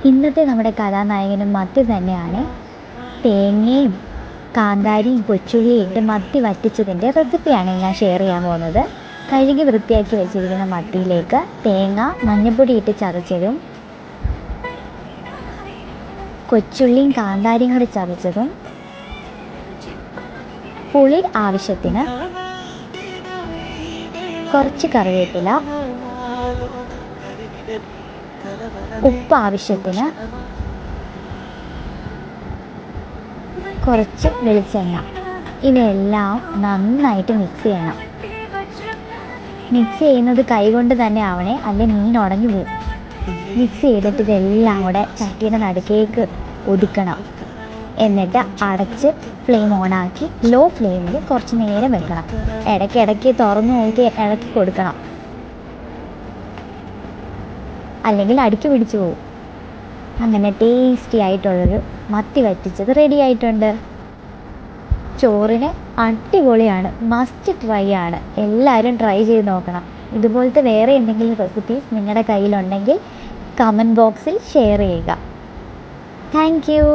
ഇന്നത്തെ നമ്മുടെ കഥാനായകനും മത്തി തന്നെയാണ്. തേങ്ങയും കാന്താരിയും കൊച്ചുള്ളിയും ഇട്ട് മത്തി വറ്റിച്ചതിൻ്റെ റെസിപ്പിയാണ് ഞാൻ ഷെയർ ചെയ്യാൻ പോകുന്നത്. കഴുകി വൃത്തിയാക്കി വെച്ചിരിക്കുന്ന മത്തിയിലേക്ക് തേങ്ങ മഞ്ഞൾപ്പൊടി ഇട്ട് ചതച്ചതും കൊച്ചുള്ളിയും കാന്താരിയും കൂടി ചതച്ചതും പുളി ആവശ്യത്തിന്, കുറച്ച് കറിവേപ്പില, ഉപ്പ് ആവശ്യത്തിന്, കുറച്ച് വെളിച്ചെണ്ണ, ഇവയെല്ലാം നന്നായിട്ട് മിക്സ് ചെയ്യണം. മിക്സ് ചെയ്യുന്നത് കൈകൊണ്ട് തന്നെ ആവണേ, അല്ലെങ്കിൽ മീൻ ഉടഞ്ഞു പോകും. മിക്സ് ചെയ്തിട്ട് ഇതെല്ലാം കൂടെ ചട്ടിയുടെ നടുക്കേക്ക് ഒതുക്കണം. എന്നിട്ട് അടച്ച് ഫ്ലെയിം ഓണാക്കി ലോ ഫ്ലെയിമിൽ കുറച്ച് നേരം വെക്കണം. ഇടയ്ക്കിടയ്ക്ക് തുറന്നു നോക്കി ഇളക്കി കൊടുക്കണം, അല്ലെങ്കിൽ അടുക്കി പിടിച്ചു പോകും. അങ്ങനെ ടേസ്റ്റി ആയിട്ടുള്ളൊരു മത്തി വറ്റിച്ചത് റെഡി ആയിട്ടുണ്ട്. ചോറിന് അടിപൊളിയാണ്, മസ്റ്റ് ട്രൈ ആണ്. എല്ലാവരും ട്രൈ ചെയ്ത് നോക്കണം. ഇതുപോലത്തെ വേറെ എന്തെങ്കിലും റെസിപ്പീസ് നിങ്ങളുടെ കയ്യിലുണ്ടെങ്കിൽ കമൻറ്റ് ബോക്സിൽ ഷെയർ ചെയ്യുക. Thank you.